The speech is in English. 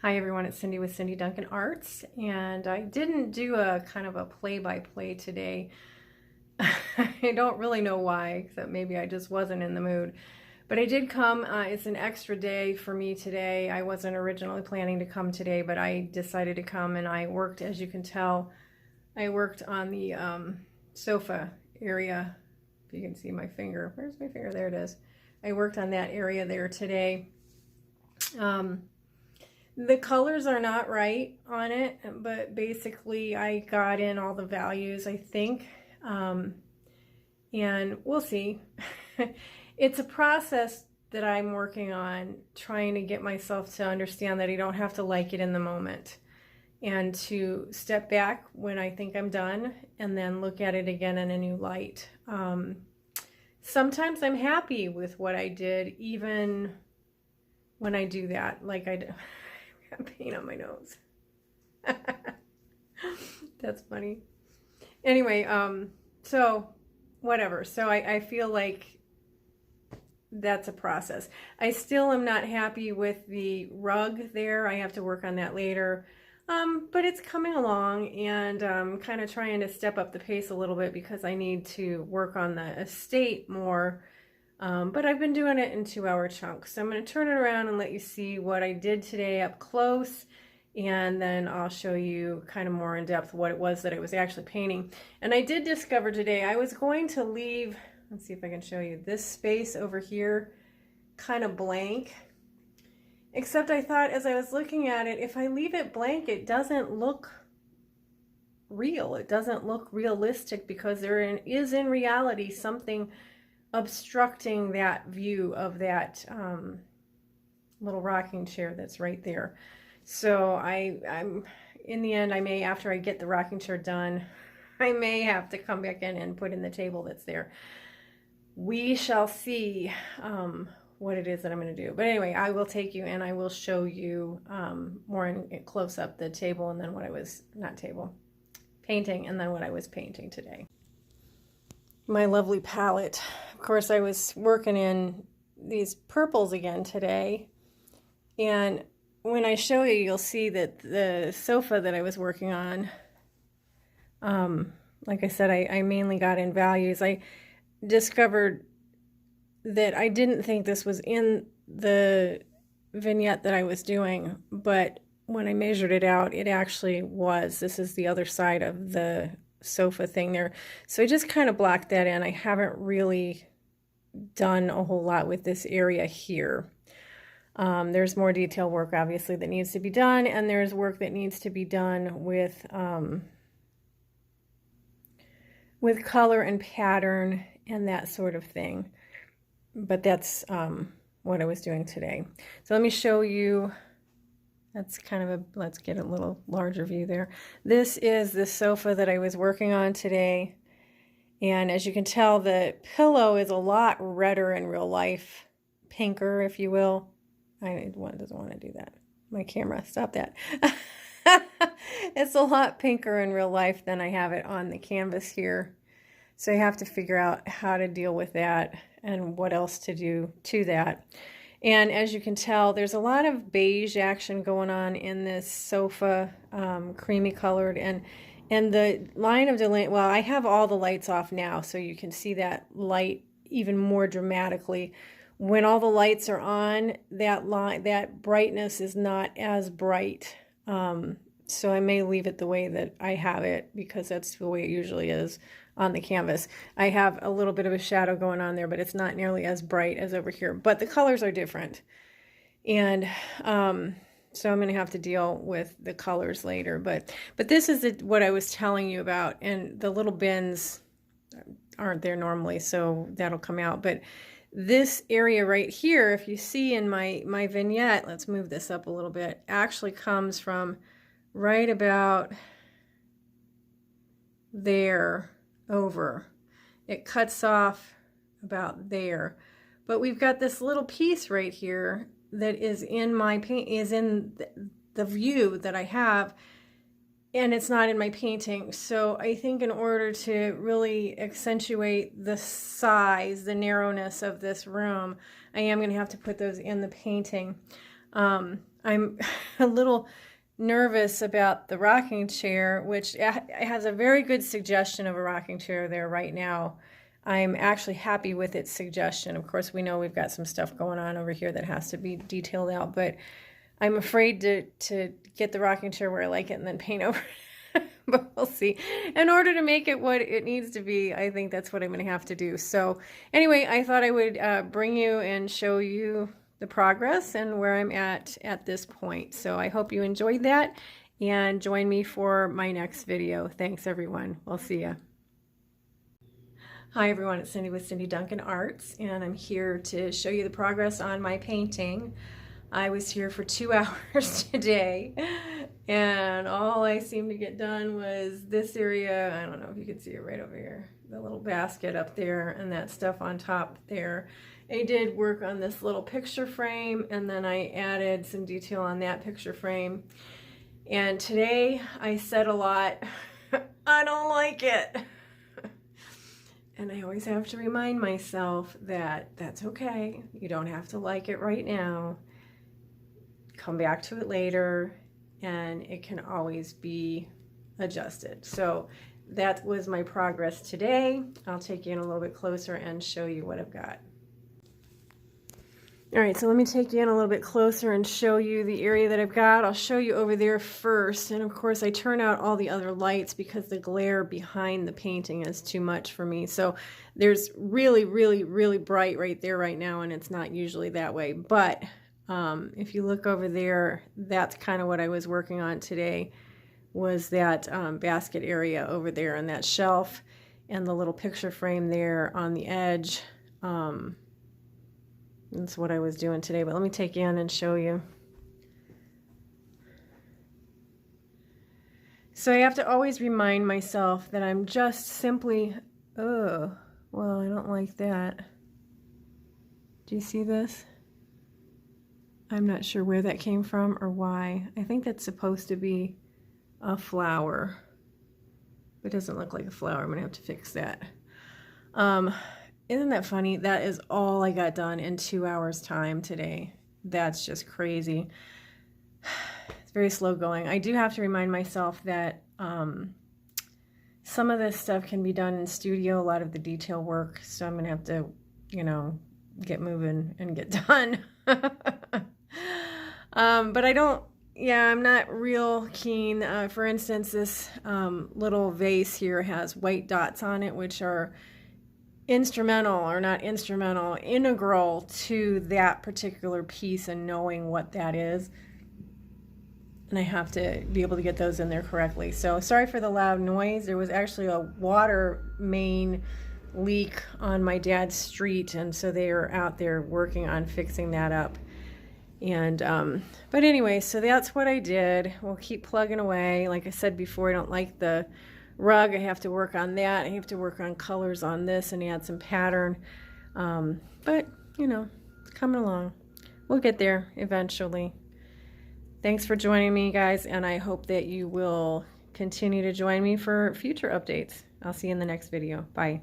Hi everyone, it's Cyndi with Cyndi Duncan Arts, and I didn't do a kind of a play-by-play today. I don't really know why, except maybe I just wasn't in the mood. But I did come. It's an extra day for me today. I wasn't originally planning to come today, but I decided to come, and I worked, as you can tell, I worked on the sofa area. If you can see my finger. Where's my finger? There it is. I worked on that area there today. The colors are not right on it, but basically I got in all the values, I think, and we'll see. It's a process that I'm working on, trying to get myself to understand that I don't have to like it in the moment, and to step back when I think I'm done and then look at it again in a new light. Sometimes I'm happy with what I did, even when I do that, like I got paint on my nose. That's funny. Anyway, so whatever. So I feel like that's a process. I still am not happy with the rug there. I have to work on that later. But it's coming along, and I'm kind of trying to step up the pace a little bit because I need to work on the estate more. But I've been doing it in 2-hour chunks. So I'm going to turn it around and let you see what I did today up close. And then I'll show you kind of more in depth what it was that I was actually painting. And I did discover today, I was going to leave, let's see if I can show you, this space over here kind of blank. Except I thought as I was looking at it, if I leave it blank, it doesn't look real. It doesn't look realistic because there is in reality something obstructing that view of that little rocking chair that's right there. So I'm in the end, I may, after I get the rocking chair done, I may have to come back in and put in the table that's there. We shall see what it is that I'm going to do. But anyway, I will take you and I will show you more in close up the table, and then what I was, not table, painting, and then what I was painting today. My lovely palette. Of course, I was working in these purples again today, and when I show you, you'll see that the sofa that I was working on, like I said, I mainly got in values. I discovered that I didn't think this was in the vignette that I was doing, but when I measured it out, it actually was. This is the other side of the sofa thing there. So I just kind of blocked that in. I haven't really done a whole lot with this area here. There's more detail work obviously that needs to be done, and there's work that needs to be done with color and pattern and that sort of thing. But that's what I was doing today. So let me show you. That's kind of a, let's get a little larger view there. This is the sofa that I was working on today. And as you can tell, the pillow is a lot redder in real life, pinker, if you will. One doesn't want to do that. My camera, stop that. It's a lot pinker in real life than I have it on the canvas here. So I have to figure out how to deal with that and what else to do to that. And as you can tell, there's a lot of beige action going on in this sofa, creamy colored, and the line of delineation, well, I have all the lights off now, so you can see that light even more dramatically. When all the lights are on, that brightness is not as bright. So I may leave it the way that I have it, because that's the way it usually is on the canvas. I have a little bit of a shadow going on there, but it's not nearly as bright as over here. But the colors are different. And so I'm going to have to deal with the colors later. But this is what I was telling you about. And the little bins aren't there normally, so that'll come out. But this area right here, if you see in my vignette, let's move this up a little bit, actually comes from right about there over. It cuts off about there. But we've got this little piece right here that is in my paint, is in the view that I have, and it's not in my painting. So I think in order to really accentuate the size, the narrowness of this room, I am going to have to put those in the painting. I'm a little nervous about the rocking chair, which has a very good suggestion of a rocking chair there right now. I'm actually happy with its suggestion. Of course, we know we've got some stuff going on over here that has to be detailed out, but I'm afraid to get the rocking chair where I like it and then paint over it. But we'll see. In order to make it what it needs to be, I think that's what I'm going to have to do. So anyway, I thought I would bring you and show you the progress and where I'm at this point. So I hope you enjoyed that, and join me for my next video. Thanks, everyone. We'll see ya. Hi, everyone. It's Cyndi with Cyndi Duncan Arts, and I'm here to show you the progress on my painting. I was here for 2 hours today, and all I seemed to get done was this area. I don't know if you can see it right over here, the little basket up there and that stuff on top there. I did work on this little picture frame, and then I added some detail on that picture frame. And today I said a lot, I don't like it. And I always have to remind myself that that's okay. You don't have to like it right now. Come back to it later, and it can always be adjusted. So that was my progress today. I'll take you in a little bit closer and show you what I've got. All right, so let me take you in a little bit closer and show you the area that I've got. I'll show you over there first. And of course, I turn out all the other lights because the glare behind the painting is too much for me. So there's really, really, really bright right there right now, and it's not usually that way. But if you look over there, that's kind of what I was working on today, was that basket area over there and that shelf and the little picture frame there on the edge. That's what I was doing today, but let me take you in and show you. So I have to always remind myself that I'm just simply, oh, well, I don't like that. Do you see this? I'm not sure where that came from or why. I think that's supposed to be a flower. It doesn't look like a flower. I'm gonna have to fix that. Isn't that funny? That is all I got done in 2 hours time today. That's just crazy. It's very slow going. I do have to remind myself that some of this stuff can be done in studio, a lot of the detail work. So I'm gonna have to, you know, get moving and get done. But I don't, yeah, I'm not real keen. For instance, this little vase here has white dots on it, which are instrumental, or not instrumental, integral to that particular piece and knowing what that is. And I have to be able to get those in there correctly. So sorry for the loud noise. There was actually a water main leak on my dad's street, and so they are out there working on fixing that up. And but anyway, so that's what I did. We'll keep plugging away. Like I said before, I don't like the rug. I have to work on that. I have to work on colors on this and add some pattern. But you know, it's coming along. We'll get there eventually. Thanks for joining me, guys, and I hope that you will continue to join me for future updates. I'll see you in the next video. Bye.